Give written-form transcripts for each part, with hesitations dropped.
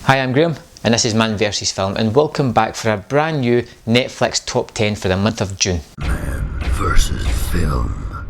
Hi, I'm Graham, and this is Man vs Film, and welcome back for a brand new Netflix Top 10 for the month of June. Man vs Film.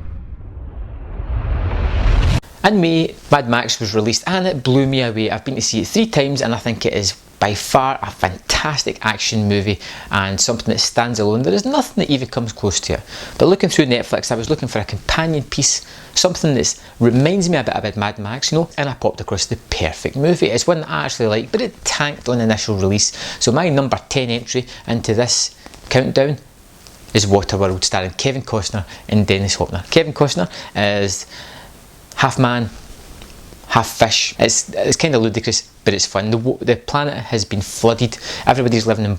In May, Mad Max was released and it blew me away. I've been to see it 3 times and I think it is by far a fantastic action movie and something that stands alone. There is nothing that even comes close to it. But looking through Netflix, I was looking for a companion piece, something that reminds me a bit about Mad Max, and I popped across the perfect movie. It's one that I actually like, but it tanked on initial release. So my number 10 entry into this countdown is Waterworld, starring Kevin Costner and Dennis Hopper. Kevin Costner is half man, half fish. It's kind of ludicrous, but it's fun. The planet has been flooded. Everybody's living in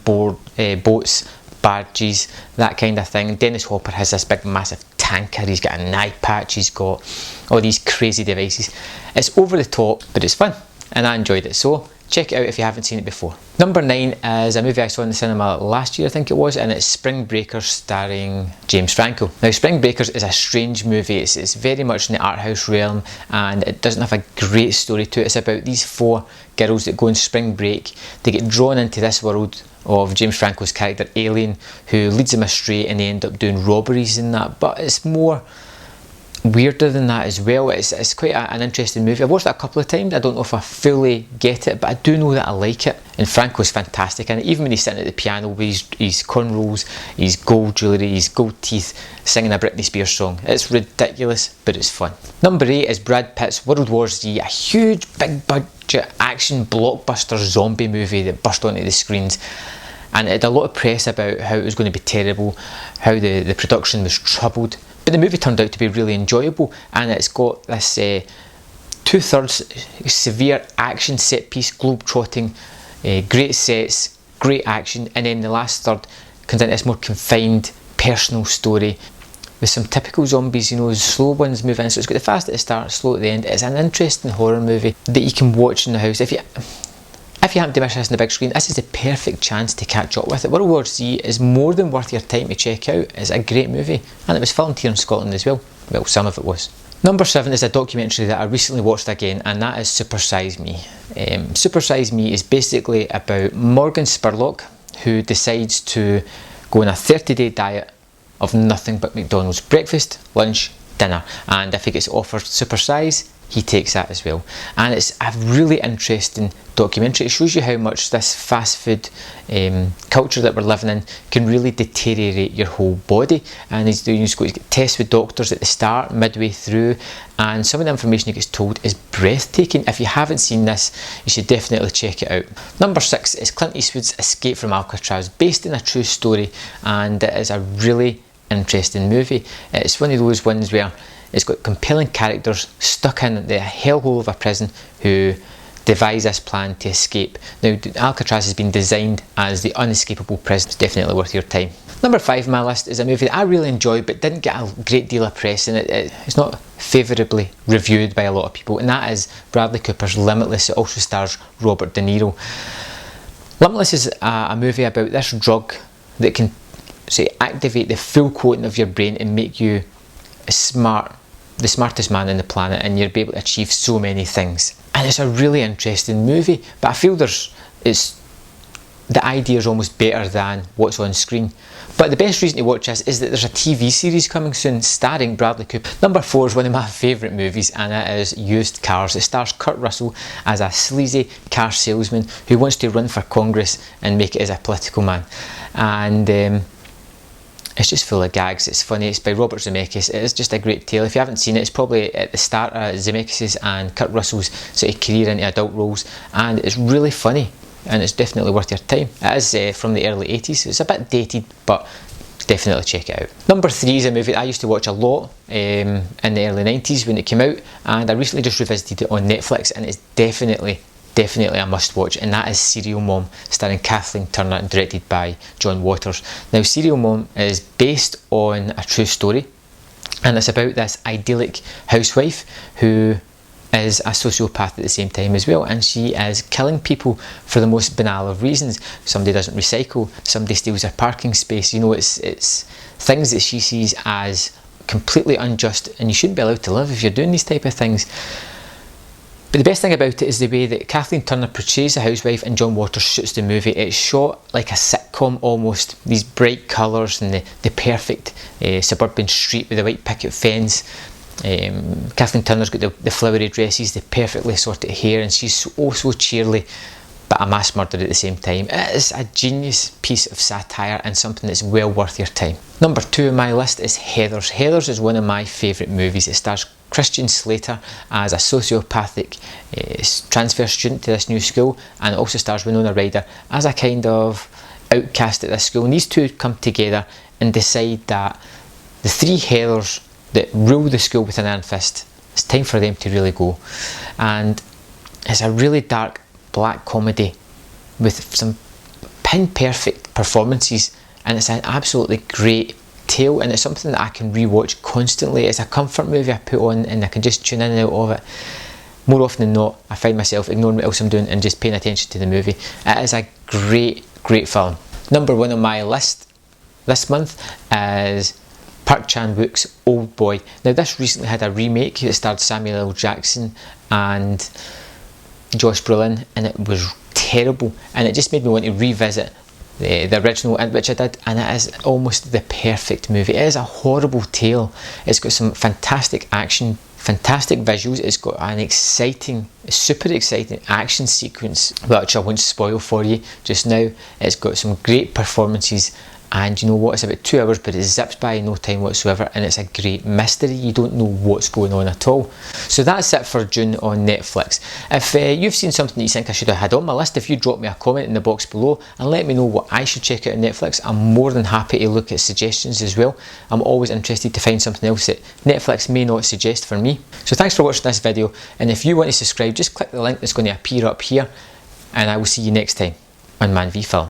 boats, barges, that kind of thing. Dennis Hopper has this big massive tanker. He's got an eye patch. He's got all these crazy devices. It's over the top, but it's fun, and I enjoyed it. So check it out if you haven't seen it before. Number 9 is a movie I saw in the cinema last year, I think it was, and it's Spring Breakers, starring James Franco. Now, Spring Breakers is a strange movie. It's very much in the art house realm, and it doesn't have a great story to it. It's about these 4 girls that go on spring break. They get drawn into this world of James Franco's character Alien, who leads them astray, and they end up doing robberies and that. But it's more weirder than that as well. It's quite an interesting movie. I've watched it a couple of times. I don't know if I fully get it, but I do know that I like it. And Franco's fantastic, and even when he's sitting at the piano with his cornrows, his gold jewellery, his gold teeth, singing a Britney Spears song. It's ridiculous, but it's fun. Number 8 is Brad Pitt's World War Z, a huge big budget action blockbuster zombie movie that burst onto the screens. And it had a lot of press about how it was going to be terrible, how the production was troubled. But the movie turned out to be really enjoyable, and it's got this 2/3 severe action set piece, globe-trotting, great sets, great action, and then the last third comes into this more confined personal story with some typical zombies, slow ones move in. So it's got the fast at the start, slow at the end. It's an interesting horror movie that you can watch in the house. If you happen to miss this on the big screen, this is the perfect chance to catch up with it. World War Z is more than worth your time to check out. It's a great movie, and it was filmed here in Scotland as well. Well, some of it was. Number 7 is a documentary that I recently watched again, and that is Supersize Me. Supersize Me is basically about Morgan Spurlock, who decides to go on a 30-day diet of nothing but McDonald's breakfast, lunch, dinner, and if he gets offered supersize, he takes that as well. And it's a really interesting documentary. It shows you how much this fast food culture that we're living in can really deteriorate your whole body. And he's got tests with doctors at the start, midway through, and some of the information he gets told is breathtaking. If you haven't seen this, you should definitely check it out. Number 6 is Clint Eastwood's Escape from Alcatraz, based in a true story, and it is a really interesting movie. It's one of those ones where it's got compelling characters stuck in the hellhole of a prison who devise this plan to escape. Now, Alcatraz has been designed as the unescapable prison. It's definitely worth your time. Number 5 on my list is a movie that I really enjoyed but didn't get a great deal of press, and it's not favourably reviewed by a lot of people, and that is Bradley Cooper's Limitless. It also stars Robert De Niro. Limitless is a movie about this drug that can activate the full coating of your brain and make you the smartest man on the planet, and you'll be able to achieve so many things. And it's a really interesting movie, but I feel the idea is almost better than what's on screen. But the best reason to watch this is that there's a TV series coming soon starring Bradley Cooper. Number 4 is one of my favourite movies, and it is Used Cars. It stars Kurt Russell as a sleazy car salesman who wants to run for Congress and make it as a political man. And it's just full of gags. It's funny. It's by Robert Zemeckis. It is just a great tale. If you haven't seen it, it's probably at the start of Zemeckis' and Kurt Russell's sort of career into adult roles, and it's really funny, and it's definitely worth your time. It is from the early 80s. It's a bit dated, but definitely check it out. Number 3 is a movie that I used to watch a lot in the early 90s when it came out, and I recently just revisited it on Netflix, and it's definitely a must watch, and that is Serial Mom, starring Kathleen Turner and directed by John Waters. Now, Serial Mom is based on a true story, and it's about this idyllic housewife who is a sociopath at the same time as well, and she is killing people for the most banal of reasons. Somebody doesn't recycle, somebody steals their parking space. It's things that she sees as completely unjust, and you shouldn't be allowed to live if you're doing these type of things. But the best thing about it is the way that Kathleen Turner portrays the housewife and John Waters shoots the movie. It's shot like a sitcom almost. These bright colours and the perfect suburban street with the white picket fence. Kathleen Turner's got the flowery dresses, the perfectly sorted hair, and she's so cheerly, but a mass murderer at the same time. It is a genius piece of satire and something that's well worth your time. Number 2 on my list is Heathers. Heathers is one of my favourite movies. It stars Christian Slater as a sociopathic transfer student to this new school, and it also stars Winona Ryder as a kind of outcast at this school. And these two come together and decide that the 3 Heathers that rule the school with an iron fist, it's time for them to really go. And it's a really dark black comedy with some pin perfect performances, and it's an absolutely great tale, and it's something that I can rewatch constantly. It's a comfort movie I put on and I can just tune in and out of it. More often than not, I find myself ignoring what else I'm doing and just paying attention to the movie. It is a great film. Number 1 on my list this month is Park Chan-wook's Old Boy. Now this recently had a remake that starred Samuel L. Jackson and Josh Brolin, and it was terrible, and it just made me want to revisit the original, which I did, and it is almost the perfect movie. It is a horrible tale. It's got some fantastic action, fantastic visuals. It's got an exciting, super exciting action sequence, which I won't spoil for you just now. It's got some great performances, and you know what, it's about 2 hours, but it zips by in no time whatsoever, and it's a great mystery. You don't know what's going on at all. So that's it for June on Netflix. If you've seen something that you think I should have had on my list, if you drop me a comment in the box below and let me know what I should check out on Netflix, I'm more than happy to look at suggestions as well. I'm always interested to find something else that Netflix may not suggest for me. So thanks for watching this video, and if you want to subscribe, just click the link that's going to appear up here, and I will see you next time on Man v Film.